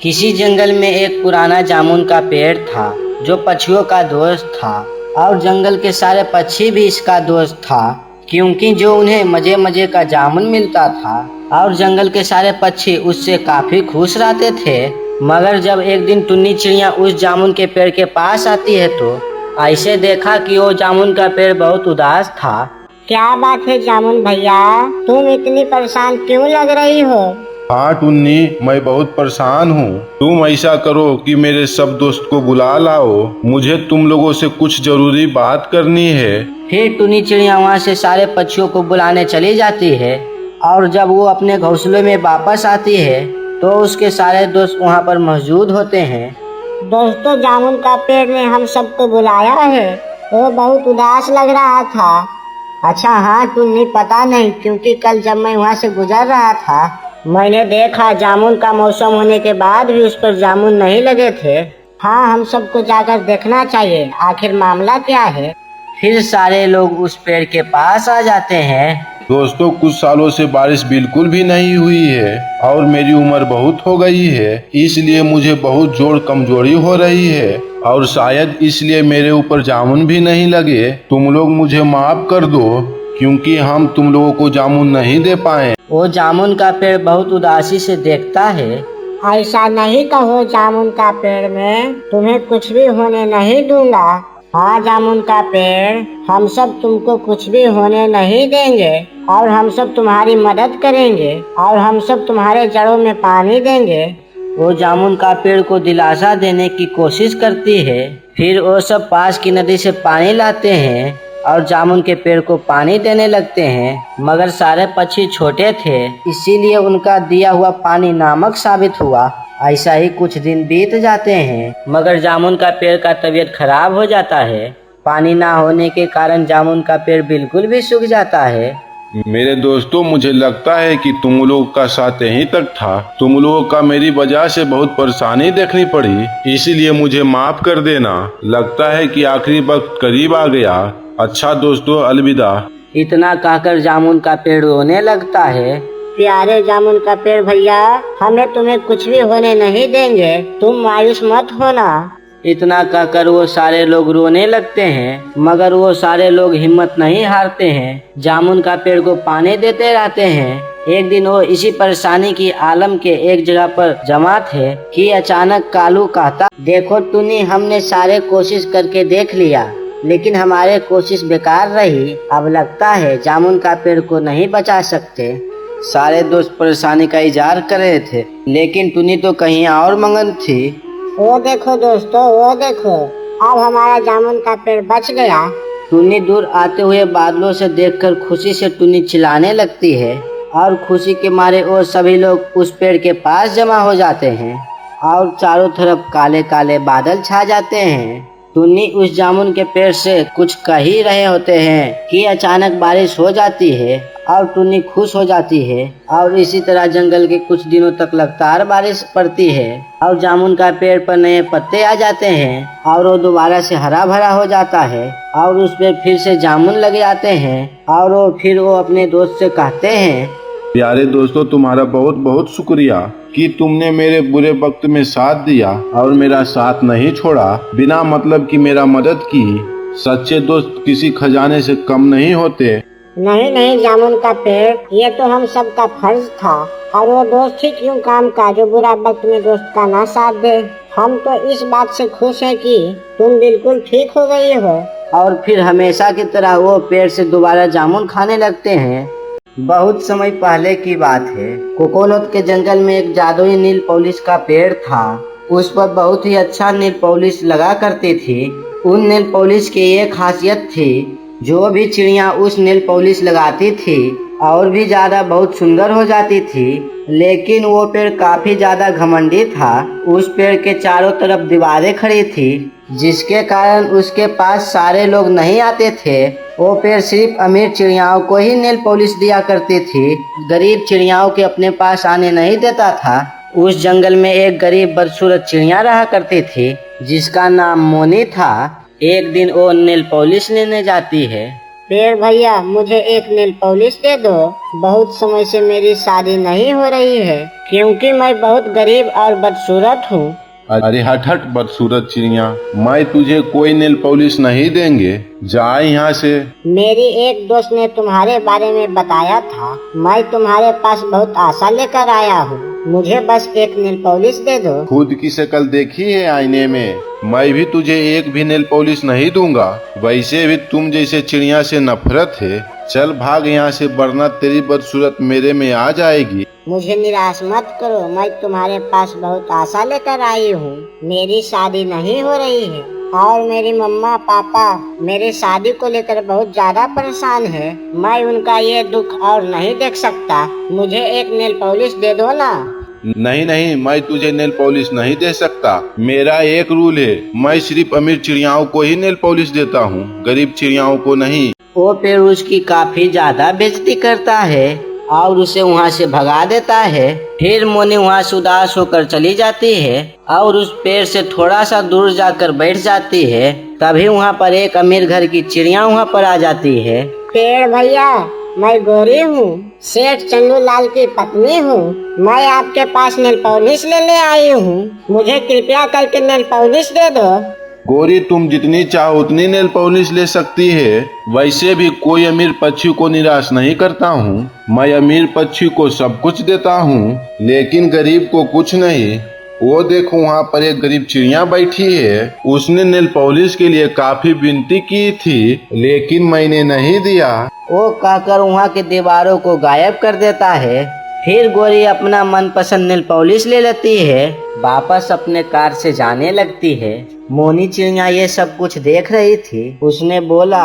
किसी जंगल में एक पुराना जामुन का पेड़ था जो पक्षियों का दोस्त था और जंगल के सारे पक्षी भी इसका दोस्त था, क्योंकि जो उन्हें मजे मजे का जामुन मिलता था और जंगल के सारे पक्षी उससे काफी खुश रहते थे। मगर जब एक दिन टुन्नी चिड़िया उस जामुन के पेड़ के पास आती है तो ऐसे देखा कि वो जामुन का पेड़ बहुत उदास था। क्या बात है जामुन भैया, तुम इतनी परेशान क्यों लग रही हो? हाँ टुन्नी, मैं बहुत परेशान हूँ। तुम ऐसा करो कि मेरे सब दोस्त को बुला लाओ, मुझे तुम लोगों से कुछ जरूरी बात करनी है। फिर टुन्नी चिड़िया वहाँ से सारे पक्षियों को बुलाने चली जाती है और जब वो अपने घोंसले में वापस आती है तो उसके सारे दोस्त वहाँ पर मौजूद होते हैं। दोस्तों, जामुन का पेड़ ने हम सबको बुलाया है। वो बहुत उदास लग रहा था। अच्छा हाँ टुन्नी, पता नहीं, क्योंकि कल जब मैं वहाँ से गुजर रहा था मैंने देखा जामुन का मौसम होने के बाद भी उस पर जामुन नहीं लगे थे। हाँ, हम सबको जाकर देखना चाहिए, आखिर मामला क्या है। फिर सारे लोग उस पेड़ के पास आ जाते हैं। दोस्तों, कुछ सालों से बारिश बिल्कुल भी नहीं हुई है और मेरी उम्र बहुत हो गई है, इसलिए मुझे बहुत जोड़ कमजोरी हो रही है और शायद इसलिए मेरे ऊपर जामुन भी नहीं लगे। तुम लोग मुझे माफ कर दो क्योंकि हम तुम लोगों को जामुन नहीं दे पाए। वो जामुन का पेड़ बहुत उदासी से देखता है। ऐसा नहीं कहो जामुन का पेड़, में तुम्हें कुछ भी होने नहीं दूंगा। हाँ जामुन का पेड़, हम सब तुमको कुछ भी होने नहीं देंगे और हम सब तुम्हारी मदद करेंगे और हम सब तुम्हारे जड़ों में पानी देंगे। वो जामुन का पेड़ को दिलासा देने की कोशिश करती है। फिर वो सब पास की नदी से पानी लाते हैं और जामुन के पेड़ को पानी देने लगते हैं, मगर सारे पक्षी छोटे थे इसीलिए उनका दिया हुआ पानी नमक साबित हुआ। ऐसा ही कुछ दिन बीत जाते हैं मगर जामुन का पेड़ का तबीयत खराब हो जाता है। पानी ना होने के कारण जामुन का पेड़ बिल्कुल भी सूख जाता है। मेरे दोस्तों, मुझे लगता है कि तुम लोगों का साथ यहीं तक था। तुम लोगों का मेरी वजह से बहुत परेशानी देखनी पड़ी, इसीलिए मुझे माफ कर देना। लगता है कि आखिरी वक्त करीब आ गया। अच्छा दोस्तों, अलविदा। इतना कहकर जामुन का पेड़ रोने लगता है। प्यारे जामुन का पेड़ भैया, हमें तुम्हें कुछ भी होने नहीं देंगे, तुम मायूस मत होना। इतना कहकर वो सारे लोग रोने लगते हैं मगर वो सारे लोग हिम्मत नहीं हारते हैं, जामुन का पेड़ को पानी देते रहते हैं। एक दिन वो इसी परेशानी की आलम के एक जगह पर जमा थे कि अचानक कालू कहता, देखो टुन्नी, हमने सारे कोशिश करके देख लिया लेकिन हमारे कोशिश बेकार रही। अब लगता है जामुन का पेड़ को नहीं बचा सकते। सारे दोस्त परेशानी का इजहार कर रहे थे लेकिन टुन्नी तो कहीं और मगन थी। वो देखो दोस्तों, वो देखो, अब हमारा जामुन का पेड़ बच गया। टुन्नी दूर आते हुए बादलों से देखकर खुशी से टुन्नी चिल्लाने लगती है और खुशी के मारे वो सभी लोग उस पेड़ के पास जमा हो जाते हैं और चारों तरफ काले काले बादल छा जाते हैं। टुन्नी उस जामुन के पेड़ से कुछ कह ही रहे होते हैं कि अचानक बारिश हो जाती है और टुन्नी खुश हो जाती है और इसी तरह जंगल के कुछ दिनों तक लगातार बारिश पड़ती है और जामुन का पेड़ पर नए पत्ते आ जाते हैं और वो दोबारा से हरा भरा हो जाता है और उस पे फिर से जामुन लगे आते हैं और वो अपने दोस्त से कहते हैं, प्यारे दोस्तों, तुम्हारा बहुत बहुत शुक्रिया कि तुमने मेरे बुरे वक्त में साथ दिया और मेरा साथ नहीं छोड़ा, बिना मतलब की मेरा मदद की। सच्चे दोस्त किसी खजाने से कम नहीं होते। नहीं नहीं जामुन का पेड़, ये तो हम सब का फर्ज था और वो दोस्त ही क्यों काम का जो बुरा वक्त में दोस्त का ना साथ दे। हम तो इस बात से खुश है कि तुम बिल्कुल ठीक हो गई हो। और फिर हमेशा की तरह वो पेड़ से दोबारा जामुन खाने लगते हैं। बहुत समय पहले की बात है, कोकोलोत के जंगल में एक जादुई नील पॉलिश का पेड़ था। उस पर बहुत ही अच्छा नील पॉलिश लगा करती थी। उन नील पॉलिश की एक खासियत थी, जो भी चिड़िया उस नील पॉलिश लगाती थी और भी ज्यादा बहुत सुंदर हो जाती थी। लेकिन वो पेड़ काफी ज्यादा घमंडी था। उस पेड़ के चारों तरफ दीवारें खड़ी थी जिसके कारण उसके पास सारे लोग नहीं आते थे। वो पेड़ सिर्फ अमीर चिड़ियाओं को ही नेल पॉलिश दिया करती थी, गरीब चिड़ियाओं के अपने पास आने नहीं देता था। उस जंगल में एक गरीब बदसूरत चिड़िया रहा करती थी जिसका नाम मोनी था। एक दिन वो नेल पॉलिश लेने जाती है पेड़ भैया मुझे एक नेल पॉलिश दे दो। बहुत समय से मेरी शादी नहीं हो रही है क्योंकि मैं बहुत गरीब और बदसूरत हूँ। अरे हट हट बदसूरत चिड़िया, मैं तुझे कोई नेल पॉलिश नहीं देंगे, जा यहाँ से। मेरी एक दोस्त ने तुम्हारे बारे में बताया था, मैं तुम्हारे पास बहुत आशा लेकर आया हूँ। मुझे बस एक नेल पॉलिश दे दो। खुद की शक्ल देखी है आईने में? मैं भी तुझे एक भी नेल पॉलिश नहीं दूंगा। वैसे भी तुम जैसे चिड़िया से नफरत है। चल भाग यहाँ से, वरना तेरी बदसूरत मेरे में आ जाएगी। मुझे निराश मत करो, मैं तुम्हारे पास बहुत आशा लेकर आई हूँ। मेरी शादी नहीं हो रही है और मेरी मम्मा पापा मेरी शादी को लेकर बहुत ज्यादा परेशान है। मैं उनका ये दुख और नहीं देख सकता। मुझे एक नेल पॉलिश दे दो ना। नहीं नहीं, मैं तुझे नेल पॉलिश नहीं दे सकता। मेरा एक रूल है, मैं सिर्फ अमीर चिड़ियाओं को ही नेल पॉलिश देता हूँ, गरीब चिड़ियाओं को नहीं। वो पेड़ उसकी काफी ज्यादा बेइज्जती करता है और उसे वहाँ से भगा देता है। फिर मोनी वहाँ से उदास होकर चली जाती है और उस पेड़ से थोड़ा सा दूर जाकर बैठ जाती है। तभी वहाँ पर एक अमीर घर की चिड़िया वहाँ पर आ जाती है। पेड़ भैया, मैं गोरी हूँ, सेठ चंदू लाल की पत्नी हूँ। मैं आपके पास नेल पॉलिश लेने आई हूँ। मुझे कृपया करके नेल पॉलिश दे दो। गोरी, तुम जितनी चाहो उतनी नेल पॉलिश ले सकती है। वैसे भी कोई अमीर पक्षी को निराश नहीं करता हूँ। मैं अमीर पक्षी को सब कुछ देता हूँ, लेकिन गरीब को कुछ नहीं। वो देखो, वहाँ पर एक गरीब चिड़िया बैठी है। उसने नेल पॉलिश के लिए काफी विनती की थी, लेकिन मैंने नहीं दिया। वो कहकर वहाँ की दीवारों को गायब कर देता है। फिर गोरी अपना मनपसंद नेल पॉलिश ले लेती है, वापस अपने कार से जाने लगती है। मोनी चिड़िया ये सब कुछ देख रही थी। उसने बोला,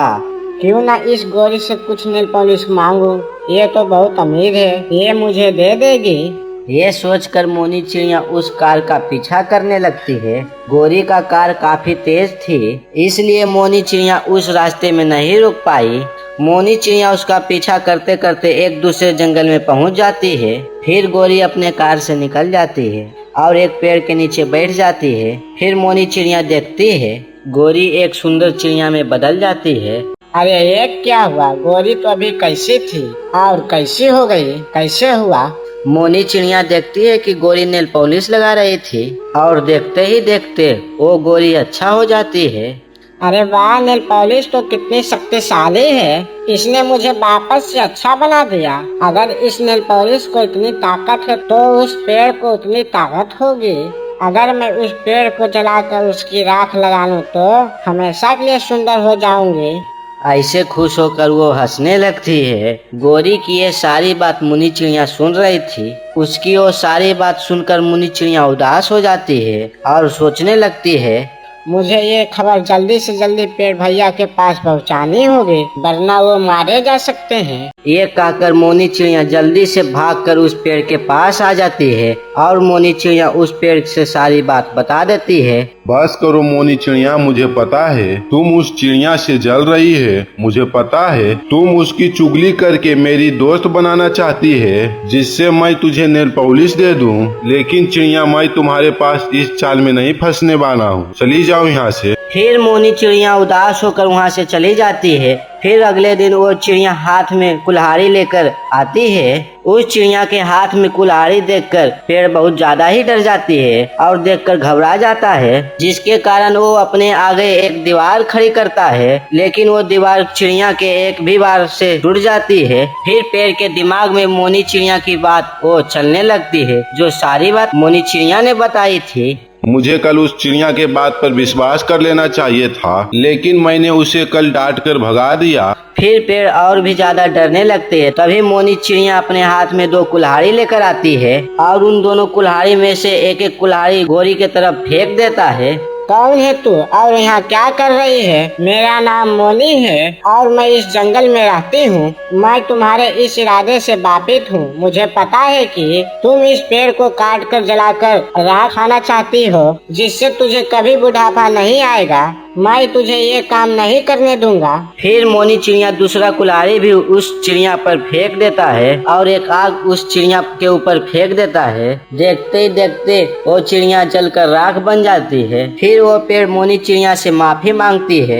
क्यों ना इस गोरी से कुछ नेल पॉलिश मांगू, ये तो बहुत अमीर है, ये मुझे दे देगी। ये सोचकर मोनी चिड़िया उस कार का पीछा करने लगती है। गोरी का कार काफी तेज थी, इसलिए मोनी चिड़िया उस रास्ते में नहीं रुक पाई। मोनी चिड़िया उसका पीछा करते करते एक दूसरे जंगल में पहुंच जाती है। फिर गोरी अपने कार से निकल जाती है और एक पेड़ के नीचे बैठ जाती है। फिर मोनी चिड़िया देखती है गोरी एक सुंदर चिड़िया में बदल जाती है। अरे ये क्या हुआ? गोरी तो अभी कैसी थी और कैसी हो गई? कैसे हुआ? मोनी चिड़िया देखती है कि गोरी नेल पॉलिश लगा रही थी और देखते ही देखते वो गोरी अच्छा हो जाती है। अरे वाह, नेल पॉलिश तो कितनी शक्तिशाली है। इसने मुझे वापस से अच्छा बना दिया। अगर इस नेल पॉलिश को इतनी ताकत है तो उस पेड़ को उतनी ताकत होगी। अगर मैं उस पेड़ को जलाकर उसकी राख लगा लूं तो हमेशा के लिए सुंदर हो जाऊंगी। ऐसे खुश होकर वो हंसने लगती है। गोरी की ये सारी बात मुनी चिड़िया सुन रही थी। उसकी वो सारी बात सुनकर मुनी चिड़िया उदास हो जाती है और सोचने लगती है, मुझे ये खबर जल्दी से जल्दी पेड़ भैया के पास पहुंचानी होगी, वरना वो मारे जा सकते हैं। ये कहकर मोनी चिड़िया जल्दी से भागकर उस पेड़ के पास आ जाती है और मोनी चिड़िया उस पेड़ से सारी बात बता देती है। बस करो मोनी चिड़िया, मुझे पता है तुम उस चिड़िया से जल रही है। मुझे पता है तुम उसकी चुगली करके मेरी दोस्त बनाना चाहती है, जिससे मैं तुझे नेल पॉलिश दे दूं। लेकिन चिड़िया, मैं तुम्हारे पास इस चाल में नहीं फंसने वाला हूँ। चली जाओ यहाँ से। फिर मोनी चिड़िया उदास होकर वहाँ से चली जाती है। फिर अगले दिन वो चिड़िया हाथ में कुल्हाड़ी लेकर आती है। उस चिड़िया के हाथ में कुल्हाड़ी देखकर पेड़ बहुत ज्यादा ही डर जाती है और देखकर घबरा जाता है, जिसके कारण वो अपने आगे एक दीवार खड़ी करता है। लेकिन वो दीवार चिड़िया के एक भी बार से टूट जाती है। फिर पेड़ के दिमाग में मोनी चिड़िया की बात वो चलने लगती है, जो सारी बात मोनी चिड़िया ने बताई थी। मुझे कल उस चिड़िया के बात पर विश्वास कर लेना चाहिए था, लेकिन मैंने उसे कल डांट कर भगा दिया। फिर पेड़ और भी ज्यादा डरने लगते हैं। तभी मोनी चिड़िया अपने हाथ में 2 कुल्हाड़ी लेकर आती है और उन दोनों कुल्हाड़ी में से एक एक कुल्हाड़ी गोरी के तरफ फेंक देता है। कौन है तू और यहाँ क्या कर रही है? मेरा नाम मोनी है और मैं इस जंगल में रहती हूँ। मैं तुम्हारे इस इरादे से वाकिफ हूँ। मुझे पता है कि तुम इस पेड़ को काट कर जलाकर राख खाना चाहती हो, जिससे तुझे कभी बुढ़ापा नहीं आएगा। मैं तुझे ये काम नहीं करने दूंगा। फिर मोनी चिड़िया दूसरा कुल्हाड़ी भी उस चिड़िया पर फेंक देता है और एक आग उस चिड़िया के ऊपर फेंक देता है। देखते ही देखते वो चिड़िया जलकर राख बन जाती है। फिर वो पेड़ मोनी चिड़िया से माफी मांगती है।